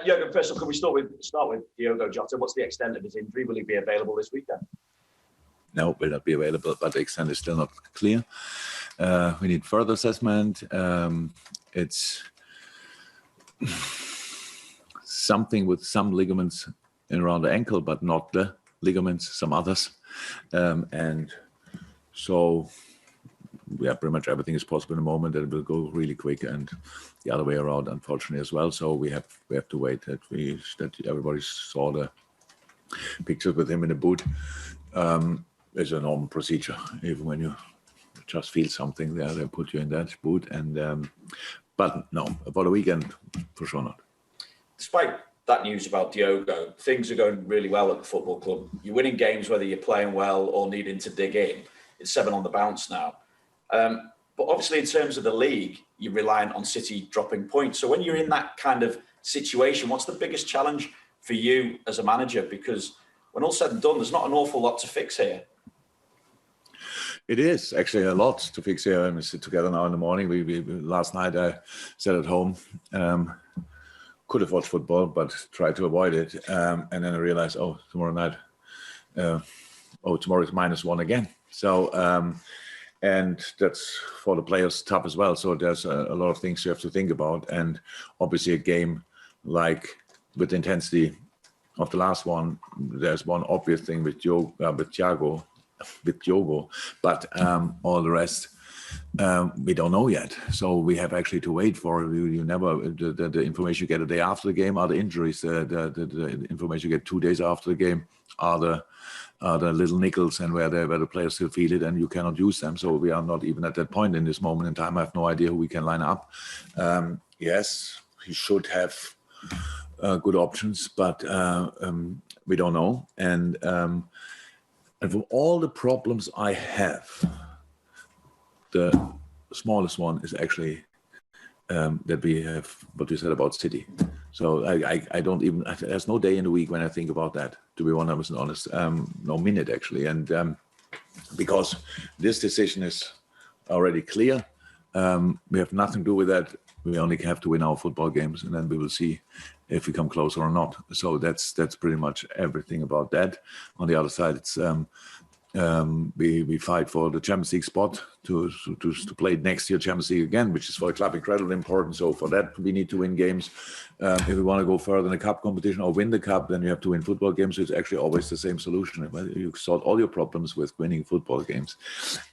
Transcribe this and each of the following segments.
Jurgen, first of all, can we start with Diogo Jota? What's the extent of his injury? Will he be available this weekend? No, will not be available, but the extent is still not clear. We need further assessment. It's something with some ligaments around the ankle, but not the ligaments, some others. And so, yeah, pretty much everything is possible in the moment, and it will go really quick, and the other way around, unfortunately, as well. So we have to wait that everybody saw the pictures with him in the boot. It's a normal procedure. Even when you just feel something there, they put you in that boot. And but no, for the weekend, for sure not. Despite that news about Diogo, things are going really well at the football club. You're winning games whether you're playing well or needing to dig in. It's 7 on the bounce now. But obviously, in terms of the league, you're reliant on City dropping points. So when you're in that kind of situation, what's the biggest challenge for you as a manager? Because when all's said and done, there's not an awful lot to fix here. It is actually a lot to fix here. We sit together now in the morning. We last night I sat at home. Could have watched football, but tried to avoid it. And then I realized, tomorrow night, tomorrow is -1 again. So, and that's for the players tough as well. So there's a lot of things you have to think about. And obviously a game like with the intensity of the last one, there's one obvious thing with Diogo, but all the rest, we don't know yet. So we have actually to wait for it. You never, the information you get a day after the game are the injuries. The information you get 2 days after the game are the little nickels, and where the players still feel it and you cannot use them. So we are not even at that point in this moment in time. I have no idea who we can line up. Yes, he should have good options, but we don't know. And from all the problems I have, the smallest one is actually that we have what you said about City. So I don't even, there's no day in the week when I think about that, to be 100% honest. No minute actually. And because this decision is already clear, we have nothing to do with that. We only have to win our football games, and then we will see if we come closer or not. So that's pretty much everything about that. On the other side, it's we fight for the Champions League spot to play next year Champions League again, which is for the club incredibly important. So for that, we need to win games. If we want to go further in the cup competition or win the cup, then you have to win football games. So it's actually always the same solution. You solve all your problems with winning football games.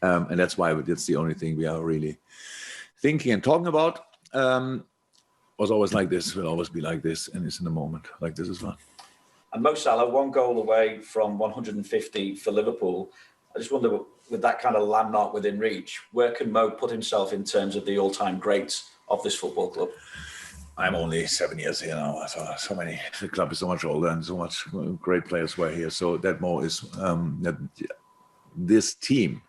And that's why that's the only thing we are really thinking and talking about. Was always like this, will always be like this, and it's in the moment like this as well. And Mo Salah, 1 goal away from 150 for Liverpool. I just wonder, with that kind of landmark within reach, where can Mo put himself in terms of the all-time greats of this football club? I'm only 7 years here now. So many. The club is so much older, and so much great players were here. So that Mo is that this team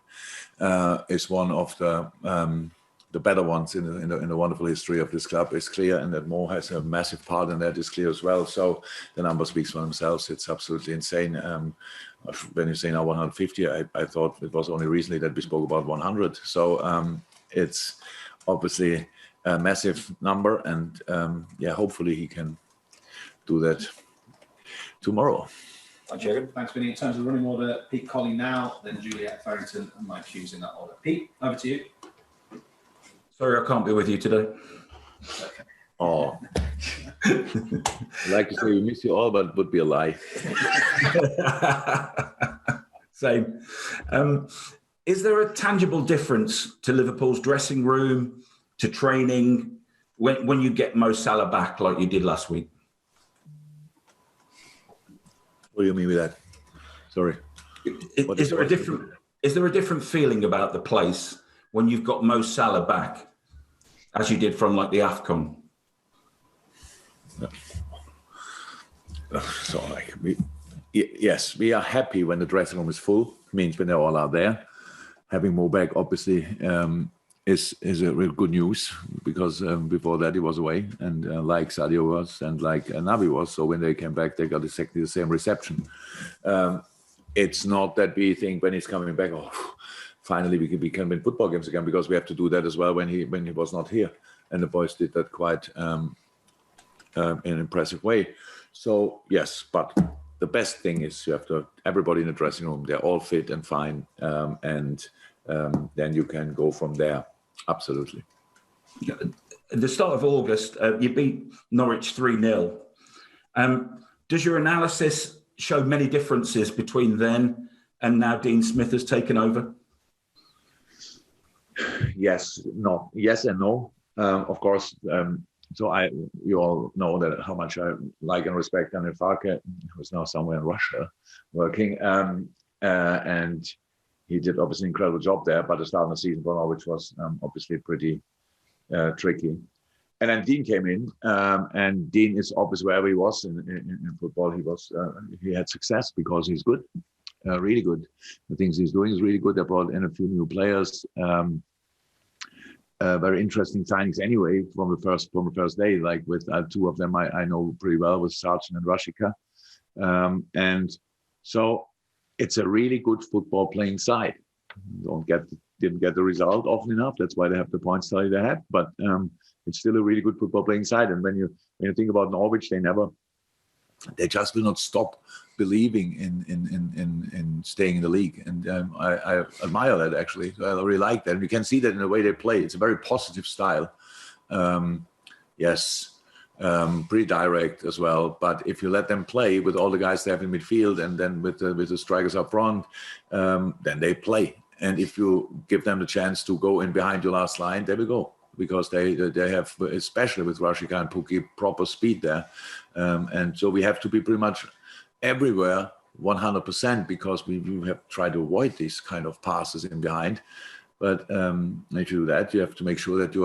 is one of the better ones in the wonderful history of this club is clear, and that Mo has a massive part in that is clear as well. So the number speaks for themselves. It's absolutely insane. When you say now 150, I thought it was only recently that we spoke about 100. So it's obviously a massive number, and hopefully he can do that tomorrow. Thanks, Jurgen. Thanks, Vinny. In terms of running order, Pete Colley now, then Juliet Farrington and Mike Hughes in that order. Pete, over to you. Sorry, I can't be with you today. Okay. Oh, I'd like to say we miss you all, but it would be a lie. Same. Is there a tangible difference to Liverpool's dressing room, to training, when you get Mo Salah back like you did last week? What do you mean with that? Sorry. Is there a different feeling about the place when you've got Mo Salah back, as you did from like the AFCON? So yes, we are happy when the dressing room is full. It means when they all are there. Having Mo back, obviously, is a real good news, because before that he was away, and like Sadio was, and like Naby was. So when they came back, they got exactly the same reception. It's not that we think when he's coming back, finally we can win football games again, because we have to do that as well when he was not here, and the boys did that quite in an impressive way. So yes, but the best thing is you have to everybody in the dressing room, they're all fit and fine, and then you can go from there. Absolutely. At the start of August, you beat Norwich 3-0. Does your analysis show many differences between then and now Dean Smith has taken over? Yes and no. Of course. You all know that how much I like and respect Daniel Farke, who's now somewhere in Russia working, and he did obviously an incredible job there. But the start of the season for Norwich was obviously pretty tricky. And then Dean came in, and Dean is obviously wherever he was in football, he had success because he's good, really good. The things he's doing is really good. They brought in a few new players. Very interesting signings anyway from the first day. Like with two of them I know pretty well, with Sargent and Rashika, and so it's a really good football playing side. Didn't get the result often enough. That's why they have the points tally they have. But it's still a really good football playing side. And when you think about Norwich, they just will not stop believing in staying in the league, and I admire that actually. I really like that, and you can see that in the way they play. It's a very positive style. Pretty direct as well. But if you let them play with all the guys they have in midfield, and then with the strikers up front, then they play. And if you give them the chance to go in behind your last line, they will go. Because they have, especially with Rashika and Pukki, proper speed there. And so we have to be pretty much everywhere 100%, because we have tried to avoid these kind of passes in behind. But if you do that, you have to make sure that you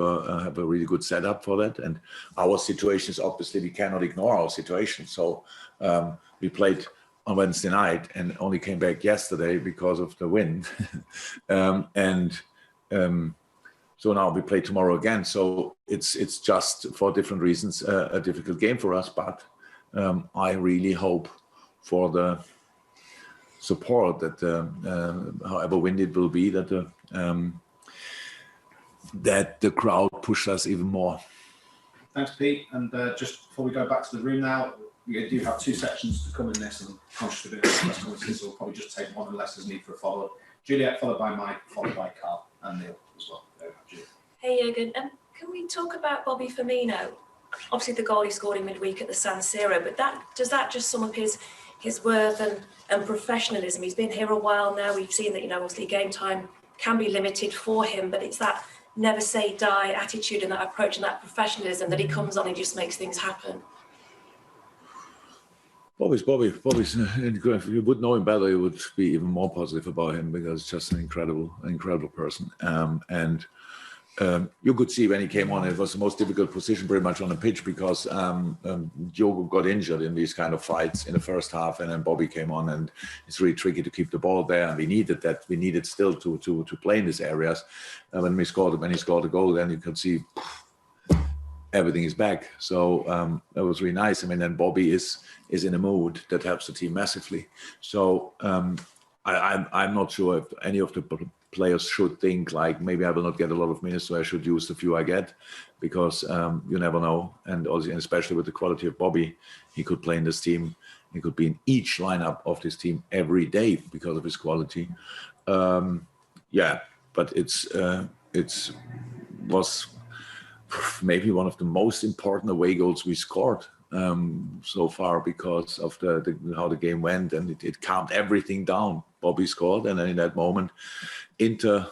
have a really good setup for that. And our situation is obviously we cannot ignore our situation. So we played on Wednesday night and only came back yesterday because of the wind. So now we play tomorrow again. So it's just for different reasons a difficult game for us. But I really hope for the support that however windy it will be, that the crowd pushes us even more. Thanks, Pete. And just before we go back to the room now, we do have two sections to come in this, and I'm conscious of it. So we'll probably just take one unless there's need for a follow-up. Juliet, followed by Mike, followed by Carl and Neil as well. Hey Jurgen, can we talk about Bobby Firmino? Obviously the goal he scored in midweek at the San Siro, but does that just sum up his worth and professionalism? He's been here a while now. We've seen that, obviously game time can be limited for him, but it's that never say die attitude and that approach and that professionalism that he comes on and just makes things happen. Bobby's. If you would know him better, you would be even more positive about him, because he's just an incredible person. You could see when he came on, it was the most difficult position pretty much on the pitch, because Diogo got injured in these kind of fights in the first half, and then Bobby came on, and it's really tricky to keep the ball there. And we needed that. We needed still to play in these areas. When he scored a goal, then you could see everything is back. So that was really nice. I mean, then Bobby is in a mood that helps the team massively. So I'm not sure if any of the players should think like, maybe I will not get a lot of minutes, so I should use the few I get, because you never know. And also, and especially with the quality of Bobby, he could play in this team. He could be in each lineup of this team every day because of his quality. But it was maybe one of the most important away goals we scored so far, because of how the game went, and it calmed everything down. Bobby scored, and then in that moment, the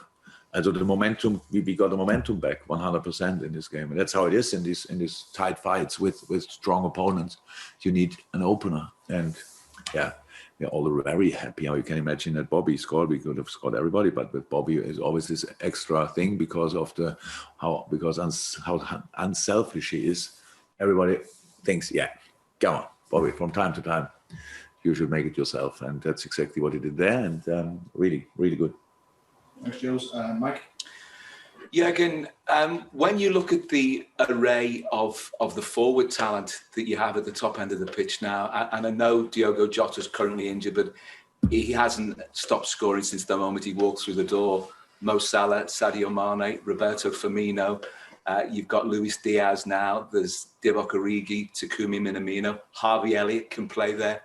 momentum, we got the momentum back 100% in this game. And that's how it is in these tight fights with strong opponents. You need an opener, and we're all very happy. How you can imagine that Bobby scored. We could have scored everybody, but with Bobby is always this extra thing because of how unselfish he is. Everybody thinks, come on, Bobby, from time to time, you should make it yourself. And that's exactly what he did there. And really, really good. Thanks, Jules. Mike? Jurgen, when you look at the array of the forward talent that you have at the top end of the pitch now, and I know Diogo Jota's currently injured, but he hasn't stopped scoring since the moment he walked through the door. Mo Salah, Sadio Mane, Roberto Firmino. You've got Luis Diaz now. There's Divock Origi, Takumi Minamino. Harvey Elliott can play there.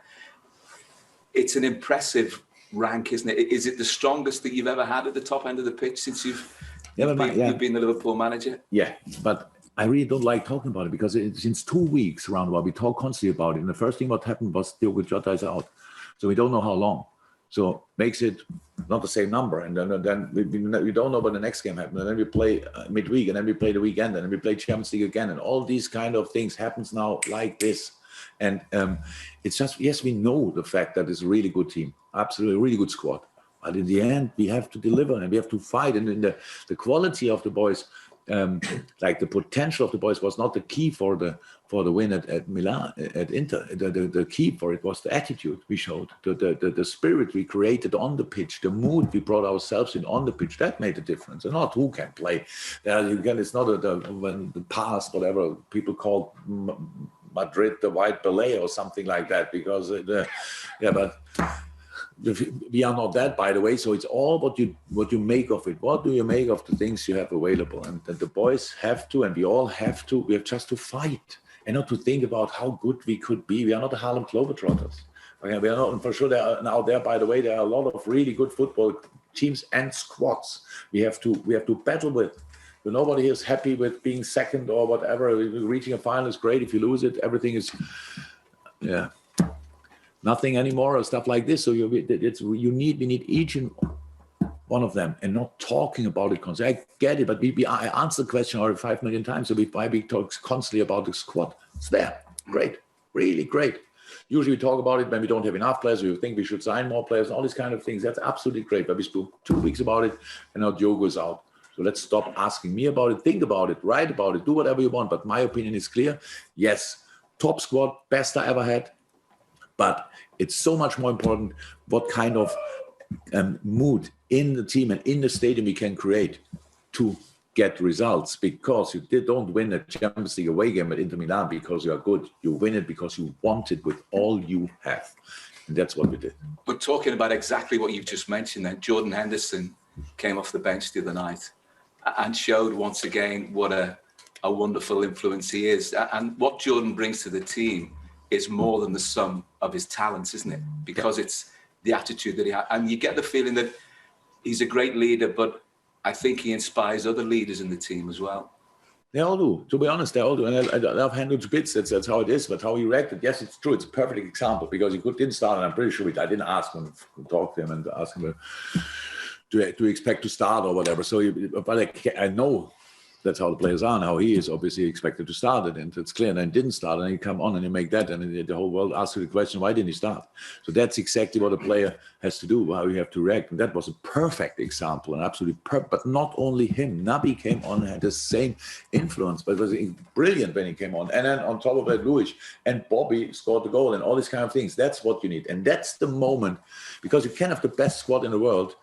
It's an impressive rank, isn't it? Is it the strongest that you've ever had at the top end of the pitch since you've been the Liverpool manager? Yeah, but I really don't like talking about it because since 2 weeks roundabout, we talk constantly about it. And the first thing what happened was Diogo Jota is out. So we don't know how long. So makes it not the same number. And then we don't know about the next game happen. And then we play midweek, and then we play the weekend, and then we play Champions League again. And all these kind of things happens now like this. And it's just, yes, we know the fact that it's a really good team. Absolutely, a really good squad. But in the end, we have to deliver and we have to fight. And in the quality of the boys, like the potential of the boys was not the key for the win at Milan, at Inter. The key for it was the attitude we showed, the spirit we created on the pitch, the mood we brought ourselves in on the pitch. That made a difference. And not who can play. It's not the past, whatever people call Madrid, the white ballet or something like that, because but we are not that, by the way. So it's all what you make of it. What do you make of the things you have available? And the boys have to, and we all have to. We have just to fight and not to think about how good we could be. We are not the Harlem Globetrotters. We are not, for sure. There, by the way, there are a lot of really good football teams and squads. We have to battle with. But nobody is happy with being second or whatever. Reaching a final is great. If you lose it, everything is, nothing anymore or stuff like this. So we need each and one of them, and not talking about it constantly. I get it, but I answer the question already 5 million times. So why we talk constantly about the squad? It's there, great, really great. Usually we talk about it when we don't have enough players. We think we should sign more players, all these kind of things. That's absolutely great. But we spoke 2 weeks about it, and now Diogo is out. So let's stop asking me about it. Think about it, write about it, do whatever you want. But my opinion is clear. Yes, top squad, best I ever had. But it's so much more important what kind of mood in the team and in the stadium we can create to get results. Because you don't win a Champions League away game at Inter Milan because you are good. You win it because you want it with all you have. And that's what we did. But talking about exactly what you've just mentioned then, Jordan Henderson came off the bench the other night and showed once again what a wonderful influence he is. And what Jordan brings to the team is more than the sum of his talents, isn't it? Because it's the attitude that he has. And you get the feeling that he's a great leader, but I think he inspires other leaders in the team as well. They all do. To be honest, they all do. And I love Hendo to bits. That's how it is. But how he reacted, yes, it's true. It's a perfect example because he didn't start, and I'm pretty sure I didn't ask him to talk to him and ask him to expect to start or whatever. So, but I know that's how the players are and how he is obviously expected to start it. And it's clear. And then he didn't start, and you come on and you make that, and the whole world asks you the question, why didn't he start? So that's exactly what a player has to do, how you have to react. And that was a perfect example, and absolutely perfect. But not only him, Naby came on and had the same influence, but it was brilliant when he came on. And then on top of that, Luis and Bobby scored the goal and all these kind of things. That's what you need. And that's the moment, because you can have the best squad in the world.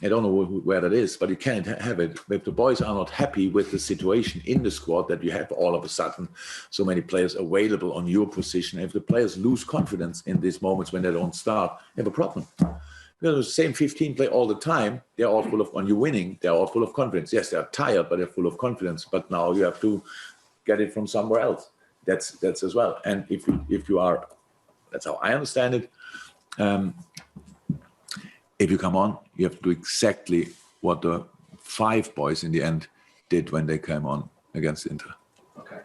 I don't know where that is, but you can't have it if the boys are not happy with the situation in the squad that you have all of a sudden so many players available on your position. If the players lose confidence in these moments when they don't start, you have a problem. Because the same 15 play all the time, they're all full of, when you're winning, they're all full of confidence. Yes, they're tired, but they're full of confidence. But now you have to get it from somewhere else. That's as well. And if you are, that's how I understand it. If you come on, you have to do exactly what the 5 boys in the end did when they came on against Inter. Okay.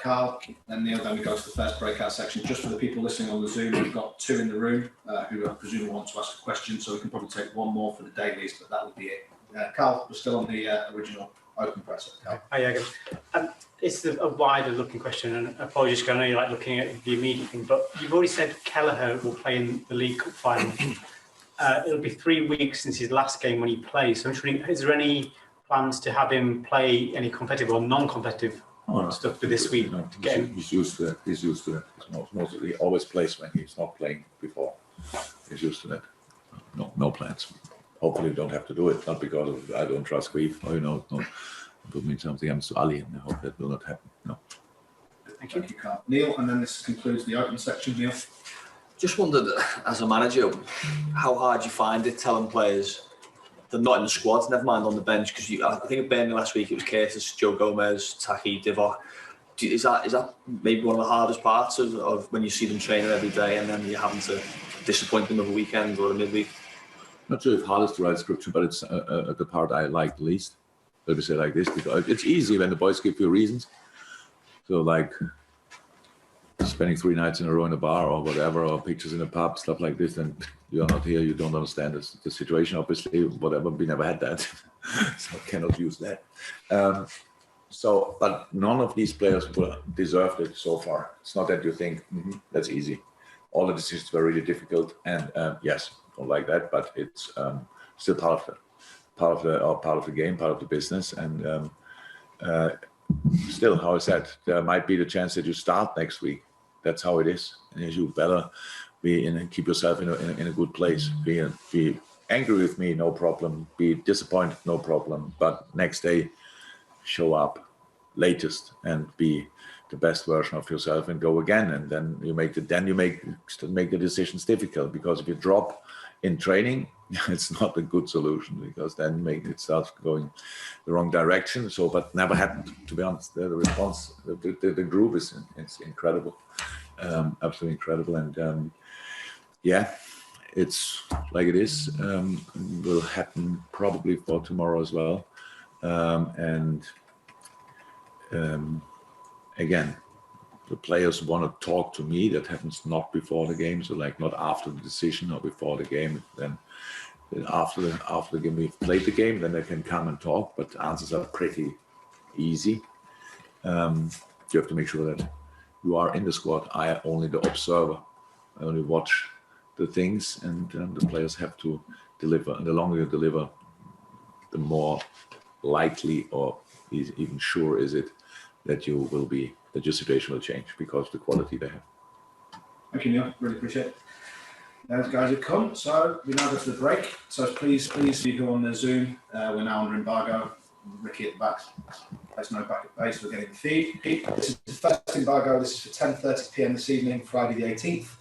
Carl and Neil, then we go to the first breakout section. Just for the people listening on the Zoom, we've got 2 in the room who I presume want to ask a question, so we can probably take 1 more for the dailies, but that would be it. Carl, we're still on the original open presser. Hi, Jurgen. It's a wider looking question, and apologies, because I know you like looking at the immediate thing, but you've already said Kelleher will play in the League Cup final. It'll be 3 weeks since his last game when he plays. So I'm wondering, is there any plans to have him play any competitive or non-competitive stuff for this week? No, he's used to it. He's used to it. He always plays when he's not playing before. He's used to that. No plans. Hopefully we don't have to do it. Not because I don't trust Grief. Or, no. Put me something happens to Ali, and I hope that will not happen. No. Thank you, Carl. Neil, and then this concludes the open section. Neil. Just wondered, as a manager, how hard you find it telling players they're not in the squad, never mind on the bench, because I think at Burnley last week it was Curtis, Joe Gomez, Taki, Divock. Is that maybe one of the hardest parts of when you see them training every day and then you're having to disappoint them of a weekend or a midweek? Not sure if hard is the right description, but it's the part I like the least. Let me say it like this, because it's easy when the boys give you reasons. So like spending 3 nights in a row in a bar or whatever, or pictures in a pub, stuff like this, and you're not here, you don't understand the situation, obviously, whatever, we never had that. So I cannot use that. But none of these players deserved it so far. It's not that you think, that's easy. All the decisions were really difficult, and yes, don't like that, but it's still part of the game, part of the business, and still, how I said, there might be the chance that you start next week. That's how it is, and you better keep yourself in a good place. Be angry with me, no problem. Be disappointed, no problem. But next day, show up latest and be the best version of yourself and go again. And then you make the decisions difficult, because if you drop in training, it's not a good solution, because then it starts going the wrong direction. So, but never happened, to be honest. The response, the group is incredible, absolutely incredible. And yeah, it's like it is. Will happen probably for tomorrow as well. Again, the players want to talk to me. That happens not before the game, so like not after the decision or before the game. Then after the game, we've played the game, then they can come and talk. But the answers are pretty easy. You have to make sure that you are in the squad. I am only the observer. I only watch the things, and the players have to deliver. And the longer you deliver, the more likely or even sure is it that that your situation will change because of the quality they have. Thank you, Neil. Really appreciate it. Those guys have come. So we now go to the break. So please, you who are on the Zoom, we're now under embargo. Ricky at the back. There's no back at base. We're getting the feed. This is the first embargo. This is for 10:30 p.m. this evening, Friday the 18th.